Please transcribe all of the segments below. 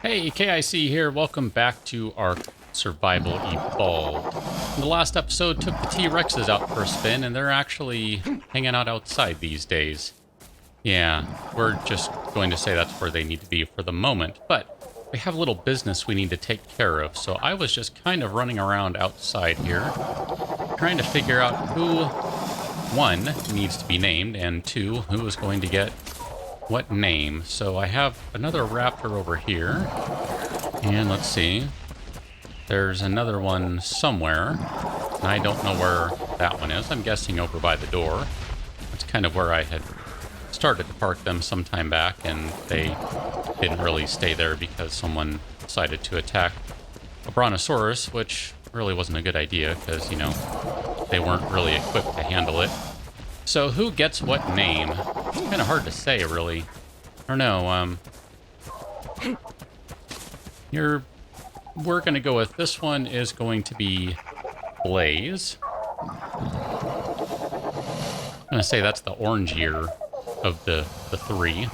Hey, KIC here. Welcome back to ARK Survival Evolved. The last episode took the T-Rexes out for a spin, and they're actually hanging out outside these days. Yeah, we're just going to say that's where they need to be for the moment, but we have a little business we need to take care of, so I was just kind of running around outside here, trying to figure out who, one, needs to be named, and two, who is going to get what name. So I have another raptor over here, and let's see, there's another one somewhere. I don't know where that one is. I'm guessing over by the door. That's kind of where I had started to park them some time back, and they didn't really stay there because someone decided to attack a brontosaurus, which really wasn't a good idea because, you know, they weren't really equipped to handle it. So who gets what name? It's kind of hard to say, really. I don't know. We're going to go with this one is going to be Blaze. I'm going to say that's the orange ear of the three.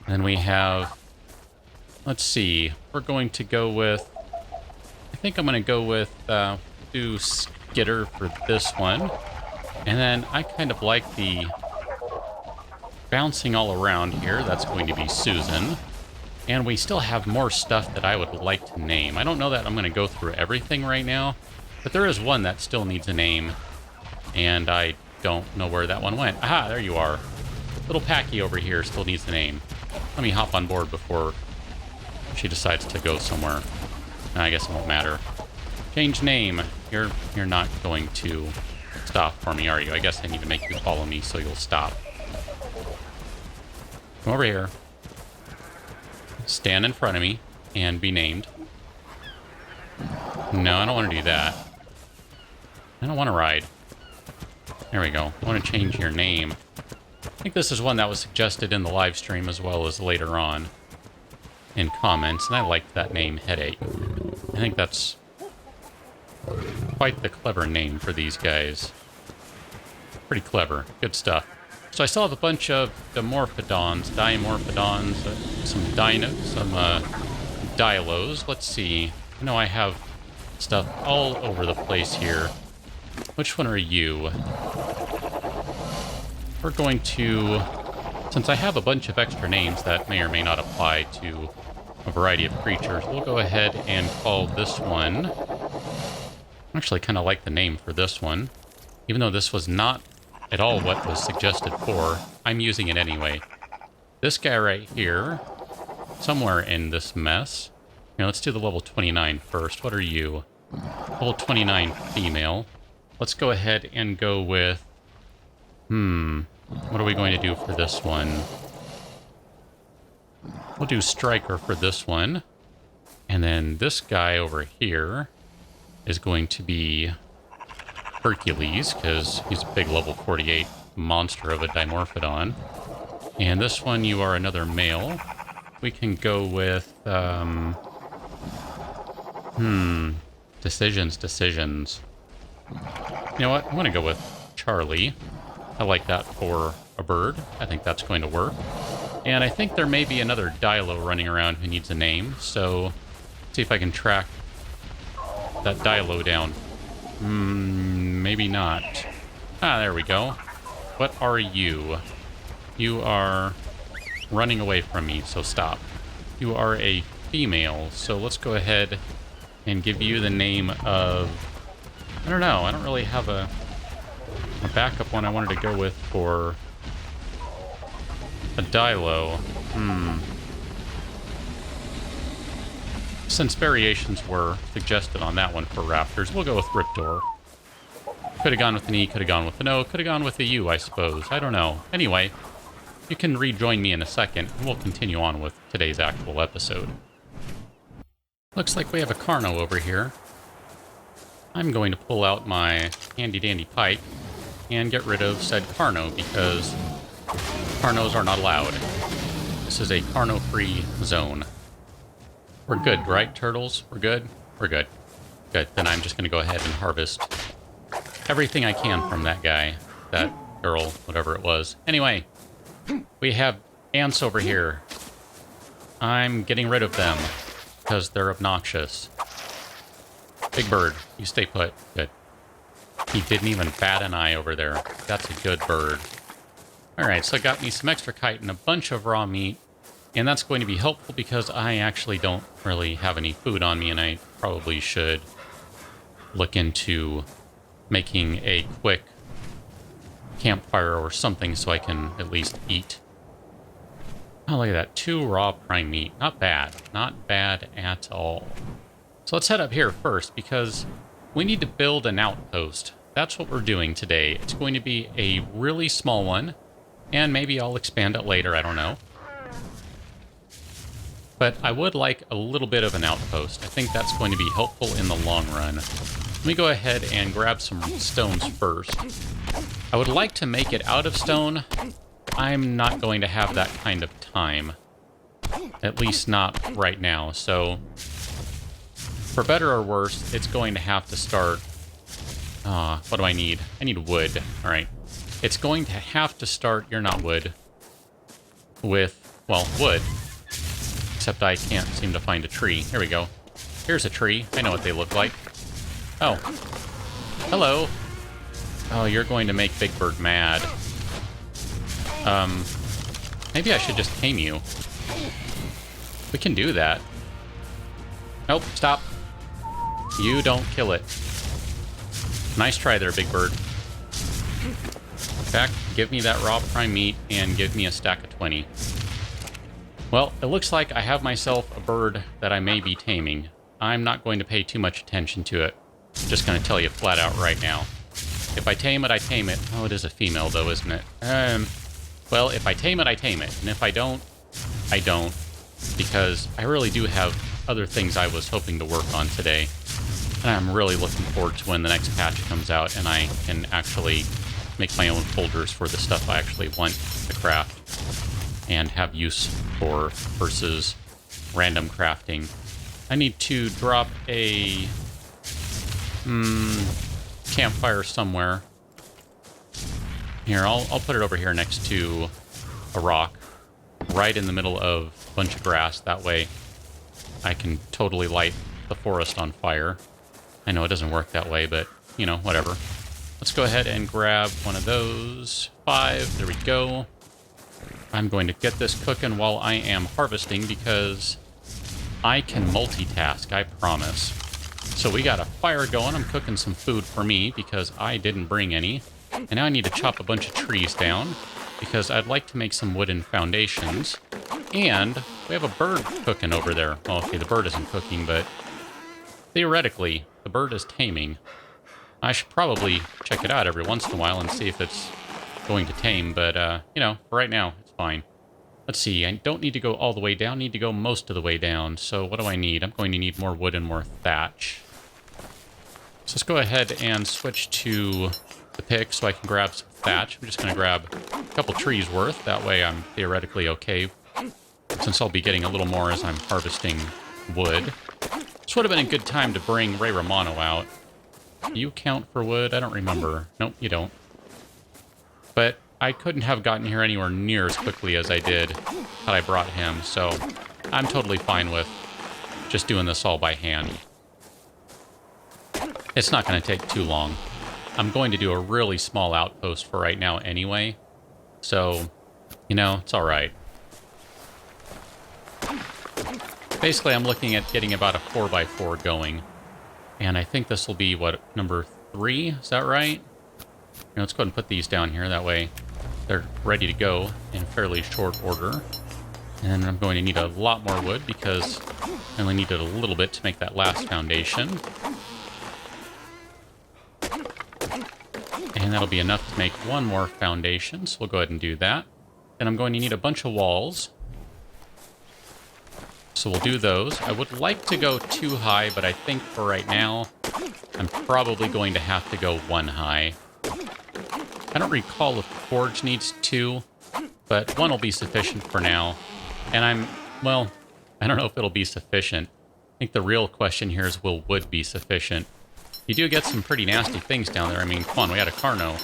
Then we have, let's see, we're going to go with, I think I'm going to go with, do Skitter for this one. And then I kind of like the bouncing all around here. That's going to be Susan. And we still have more stuff that I would like to name. I don't know that I'm going to go through everything right now, but there is one that still needs a name. And I don't know where that one went. Aha, there you are. Little Packy over here still needs a name. Let me hop on board before she decides to go somewhere. I guess it won't matter. Change name. You're not going to stop for me, are you? I guess I need to make you follow me so you'll stop. Come over here. Stand in front of me and be named. No, I don't want to do that. I don't want to ride. There we go. I want to change your name. I think this is one that was suggested in the live stream as well as later on in comments, and I liked that name, Headache. I think that's quite the clever name for these guys. Pretty clever. Good stuff. So I still have a bunch of dimorphodons, some dilos. Let's see. I know I have stuff all over the place here. Which one are you? We're going to, since I have a bunch of extra names that may or may not apply to a variety of creatures, we'll go ahead and call this one. I actually kind of like the name for this one. Even though this was not at all what was suggested for, I'm using it anyway. This guy right here, somewhere in this mess. Here, let's do the level 29 first. What are you? Level 29 female. Let's go ahead and go with... what are we going to do for this one? We'll do Striker for this one. And then this guy over here is going to be Hercules, because he's a big level 48 monster of a dimorphodon. And this one, you are another male. We can go with, decisions. You know what? I'm going to go with Charlie. I like that for a bird. I think that's going to work. And I think there may be another Dilo running around who needs a name, so let's see if I can track that Dilo down. Maybe not. Ah, there we go. What are you? You are running away from me, so stop. You are a female, so let's go ahead and give you the name of... I don't know, I don't really have a backup one I wanted to go with for a Dilo. Since variations were suggested on that one for raptors, we'll go with Riptor. Could have gone with an E, could have gone with an O, could have gone with a U, I suppose. I don't know. Anyway, you can rejoin me in a second, and we'll continue on with today's actual episode. Looks like we have a Carno over here. I'm going to pull out my handy-dandy pipe and get rid of said Carno, because Carnos are not allowed. This is a Carno-free zone. We're good, right, turtles? We're good? We're good. Good. Then I'm just going to go ahead and harvest everything I can from that guy. That girl, whatever it was. Anyway, we have ants over here. I'm getting rid of them. because they're obnoxious. Big bird, you stay put. Good. He didn't even bat an eye over there. That's a good bird. Alright, so I got me some extra chitin, a bunch of raw meat, and that's going to be helpful because I actually don't really have any food on me, and I probably should look into making a quick campfire or something so I can at least eat. Oh, look at that. 2 raw prime meat. Not bad. Not bad at all. So let's head up here first because we need to build an outpost. That's what we're doing today. It's going to be a really small one, and maybe I'll expand it later. I don't know. But I would like a little bit of an outpost. I think that's going to be helpful in the long run. Let me go ahead and grab some stones first. I would like to make it out of stone. I'm not going to have that kind of time. At least not right now. So, for better or worse, it's going to have to start... what do I need? I need wood. Alright. It's going to have to start... You're not wood. With, well, wood. Except I can't seem to find a tree. Here we go. Here's a tree. I know what they look like. Oh. Hello. Oh, you're going to make Big Bird mad. Maybe I should just tame you. We can do that. Nope, stop. You don't kill it. Nice try there, Big Bird. Back, give me that raw prime meat and give me a stack of 20. Well, it looks like I have myself a bird that I may be taming. I'm not going to pay too much attention to it. I'm just going to tell you flat out right now. If I tame it, I tame it. Oh, it is a female though, isn't it? Well, if I tame it, I tame it. And if I don't, I don't. Because I really do have other things I was hoping to work on today. And I'm really looking forward to when the next patch comes out and I can actually make my own folders for the stuff I actually want to craft and have use for versus random crafting. I need to drop a campfire somewhere. Here, I'll put it over here next to a rock, right in the middle of a bunch of grass. That way I can totally light the forest on fire. I know it doesn't work that way, but, you know, whatever. Let's go ahead and grab one of those. 5, there we go. I'm going to get this cooking while I am harvesting because I can multitask, I promise. So we got a fire going. I'm cooking some food for me because I didn't bring any. And now I need to chop a bunch of trees down because I'd like to make some wooden foundations. And we have a bird cooking over there. Well, okay, the bird isn't cooking, but theoretically, the bird is taming. I should probably check it out every once in a while and see if it's going to tame, but, you know, for right now, it's fine. Let's see, I don't need to go all the way down, I need to go most of the way down. So what do I need? I'm going to need more wood and more thatch. So let's go ahead and switch to the pick so I can grab some thatch. I'm just going to grab a couple trees worth. That way I'm theoretically okay, since I'll be getting a little more as I'm harvesting wood. This would have been a good time to bring Ray Romano out. Do you count for wood? I don't remember. Nope, you don't. But I couldn't have gotten here anywhere near as quickly as I did had I brought him, so I'm totally fine with just doing this all by hand. It's not going to take too long. I'm going to do a really small outpost for right now anyway, so, you know, it's alright. Basically, I'm looking at getting about a 4x4 going, and I think this will be, what, number 3? Is that right? Now, let's go ahead and put these down here, that way they're ready to go in fairly short order. And I'm going to need a lot more wood because I only needed a little bit to make that last foundation. And that'll be enough to make one more foundation, so we'll go ahead and do that. And I'm going to need a bunch of walls. So we'll do those. I would like to go 2 high, but I think for right now, I'm probably going to have to go 1 high. I don't recall if the forge needs 2, but 1 will be sufficient for now. And well, I don't know if it'll be sufficient. I think the real question here is, will wood be sufficient? You do get some pretty nasty things down there. I mean, come on, we had a Carno.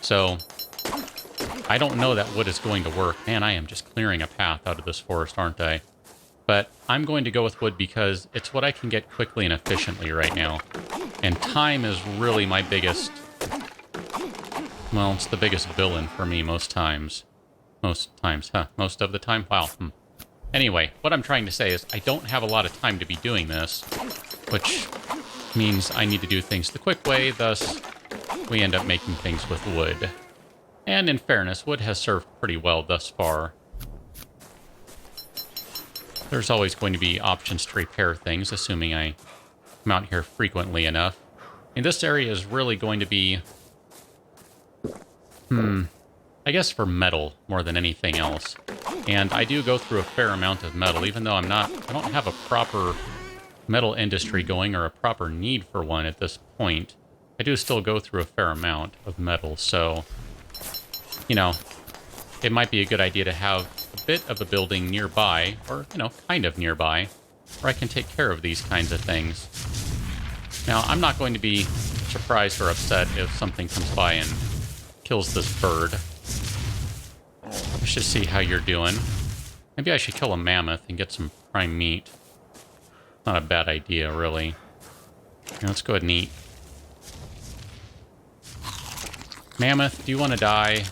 So, I don't know that wood is going to work. Man, I am just clearing a path out of this forest, aren't I? But I'm going to go with wood because it's what I can get quickly and efficiently right now. And time is really my biggest... Well, it's the biggest villain for me most times. Most times, huh? Most of the time? Wow. Anyway, what I'm trying to say is I don't have a lot of time to be doing this, which means I need to do things the quick way, thus we end up making things with wood. And in fairness, wood has served pretty well thus far. There's always going to be options to repair things, assuming I come out here frequently enough. And this area is really going to be... I guess for metal more than anything else. And I do go through a fair amount of metal, even though I don't have a proper metal industry going or a proper need for one at this point. I do still go through a fair amount of metal, so, you know, it might be a good idea to have a bit of a building nearby, or, you know, kind of nearby, where I can take care of these kinds of things. Now, I'm not going to be surprised or upset if something comes by and kills this bird. Let's just see how you're doing. Maybe I should kill a mammoth and get some prime meat. Not a bad idea, really. Now, let's go ahead and eat. Mammoth, do you want to die?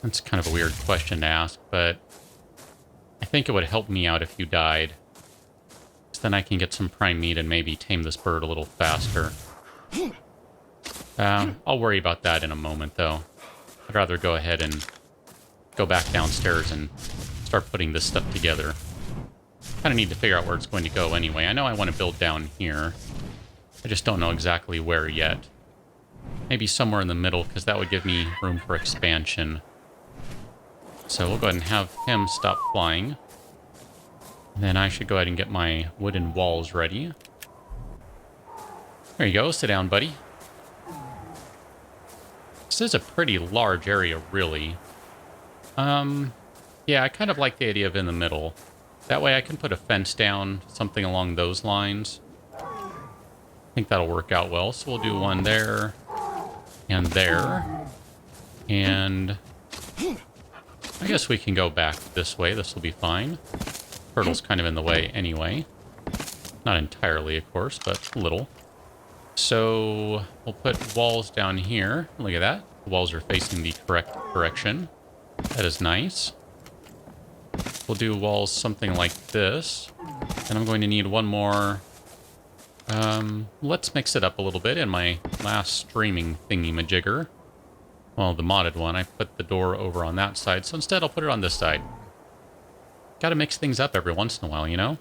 That's kind of a weird question to ask, but I think it would help me out if you died. Because then I can get some prime meat and maybe tame this bird a little faster. I'll worry about that in a moment, though. I'd rather go ahead and go back downstairs and start putting this stuff together. Kind of need to figure out where it's going to go anyway. I know I want to build down here. I just don't know exactly where yet. Maybe somewhere in the middle, because that would give me room for expansion. So we'll go ahead and have him stop flying. Then I should go ahead and get my wooden walls ready. There you go. Sit down, buddy. This is a pretty large area, really. Yeah, I kind of like the idea of in the middle. That way I can put a fence down, something along those lines. I think that'll work out well. So we'll do one there, and there. And I guess we can go back this way. This will be fine. Turtle's kind of in the way anyway. Not entirely, of course, but a little. So we'll put walls down here. Look at that. The walls are facing the correct direction. That is nice. We'll do walls something like this. And I'm going to need one more. Let's mix it up a little bit in my last streaming thingy-majigger. Well, the modded one. I put the door over on that side. So instead, I'll put it on this side. Gotta mix things up every once in a while, you know?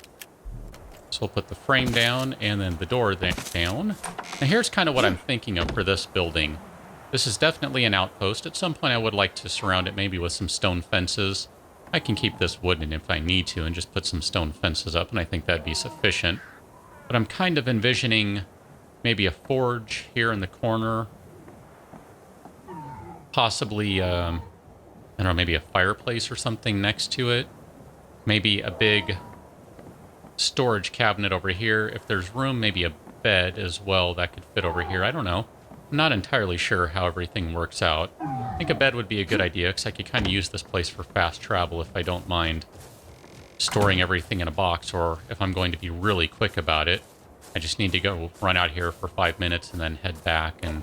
So we'll put the frame down and then the door down. Now here's kind of what I'm thinking of for this building. This is definitely an outpost. At some point I would like to surround it maybe with some stone fences. I can keep this wooden if I need to and just put some stone fences up, and I think that'd be sufficient. But I'm kind of envisioning maybe a forge here in the corner. Possibly, I don't know, maybe a fireplace or something next to it. Maybe a big storage cabinet over here. If there's room, maybe a bed as well that could fit over here. I don't know. I'm not entirely sure how everything works out. I think a bed would be a good idea because I could kind of use this place for fast travel if I don't mind storing everything in a box, or if I'm going to be really quick about it, I just need to go run out here for 5 minutes and then head back and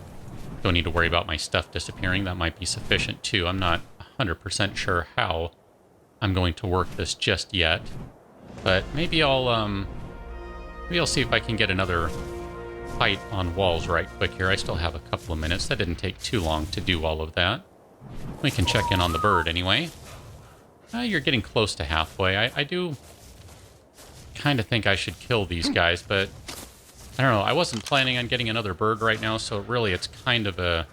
don't need to worry about my stuff disappearing. That might be sufficient too. I'm not 100% sure how I'm going to work this just yet, but maybe I'll see if I can get another height on walls right quick here. I still have a couple of minutes. That didn't take too long to do all of that. We can check in on the bird anyway. You're getting close to halfway. I do kind of think I should kill these guys, but I don't know. I wasn't planning on getting another bird right now, so really it's kind of a...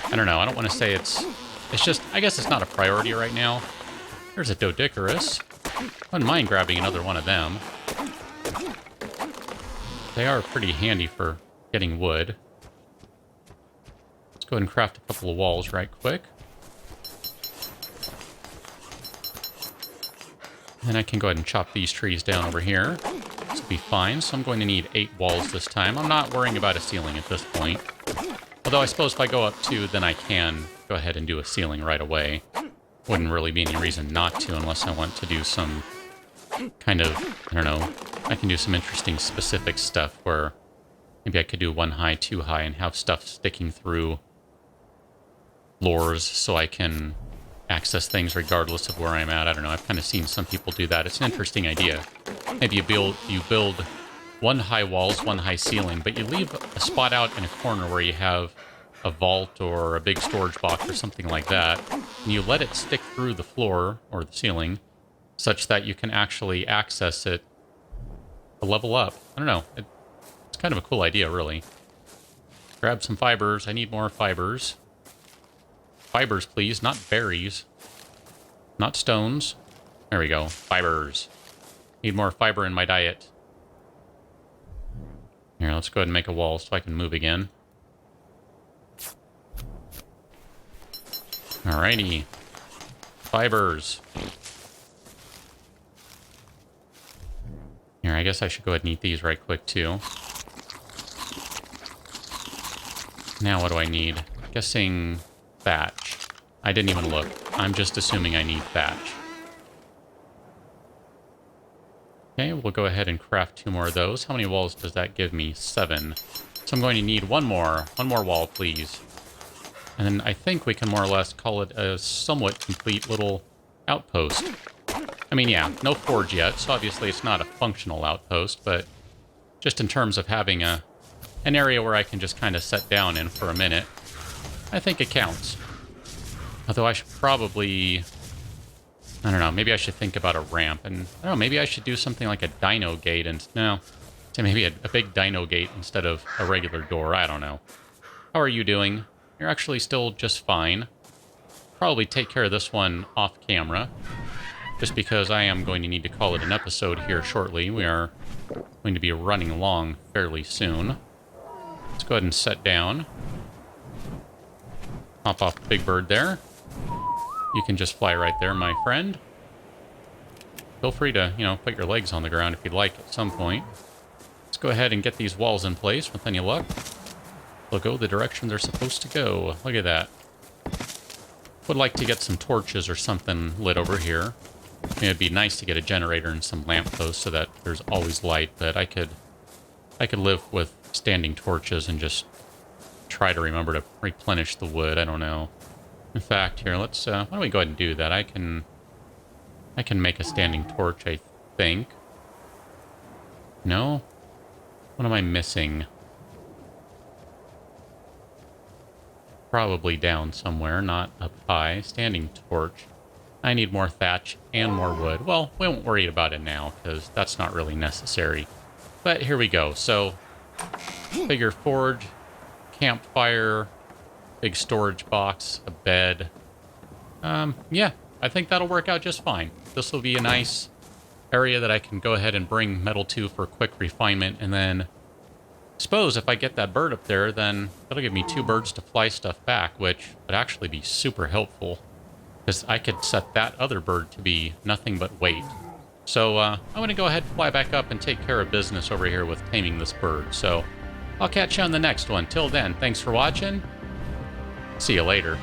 I don't know. I don't want to say it's just... I guess it's not a priority right now. There's a Doedicurus. Wouldn't mind grabbing another one of them. They are pretty handy for getting wood. Let's go ahead and craft a couple of walls right quick. Then I can go ahead and chop these trees down over here. This will be fine. So I'm going to need 8 walls this time. I'm not worrying about a ceiling at this point. Although I suppose if I go up 2, then I can go ahead and do a ceiling right away. Wouldn't really be any reason not to unless I want to do some kind of, I don't know, I can do some interesting specific stuff where maybe I could do 1 high, 2 high, and have stuff sticking through floors so I can access things regardless of where I'm at. I don't know. I've kind of seen some people do that. It's an interesting idea. Maybe you build 1 high walls, 1 high ceiling, but you leave a spot out in a corner where you have a vault or a big storage box or something like that, and you let it stick through the floor or the ceiling such that you can actually access it to level up. I don't know. It's kind of a cool idea, really. Grab some fibers. I need more fibers. Fibers, please, not berries. Not stones. There we go. Fibers. Need more fiber in my diet. Here, let's go ahead and make a wall so I can move again. Alrighty. Fibers. Here, I guess I should go ahead and eat these right quick, too. Now what do I need? Guessing thatch. I didn't even look. I'm just assuming I need thatch. Okay, we'll go ahead and craft 2 more of those. How many walls does that give me? 7. So I'm going to need 1 more. 1 more wall, please. And then I think we can more or less call it a somewhat complete little outpost. I mean, yeah, no forge yet, so obviously it's not a functional outpost, but just in terms of having an area where I can just kind of set down in for a minute, I think it counts. Although I should probably, I don't know, maybe I should think about a ramp, and I don't know, maybe I should do something like a dino gate, and no, say maybe a big dino gate instead of a regular door, I don't know. How are you doing? You're actually still just fine. Probably take care of this one off camera, just because I am going to need to call it an episode here shortly. We are going to be running along fairly soon. Let's go ahead and set down. Hop off the big bird there. You can just fly right there, my friend. Feel free to, you know, put your legs on the ground if you'd like at some point. Let's go ahead and get these walls in place with any luck. They'll go the direction they're supposed to go. Look at that. Would like to get some torches or something lit over here. I mean, it'd be nice to get a generator and some lampposts so that there's always light, but I could live with standing torches and just try to remember to replenish the wood. I don't know. In fact, here, let's, why don't we go ahead and do that? I can make a standing torch, I think. No? What am I missing? Probably down somewhere, not up high. Standing torch. I need more thatch and more wood. Well, we won't worry about it now, because that's not really necessary. But here we go. So, figure forge, campfire, big storage box, a bed. Yeah, I think that'll work out just fine. This will be a nice area that I can go ahead and bring metal to for quick refinement, and then suppose if I get that bird up there, then that'll give me 2 birds to fly stuff back, which would actually be super helpful, because I could set that other bird to be nothing but weight. So I'm going to go ahead and fly back up and take care of business over here with taming this bird. So I'll catch you on the next one. Till then, thanks for watching. See you later.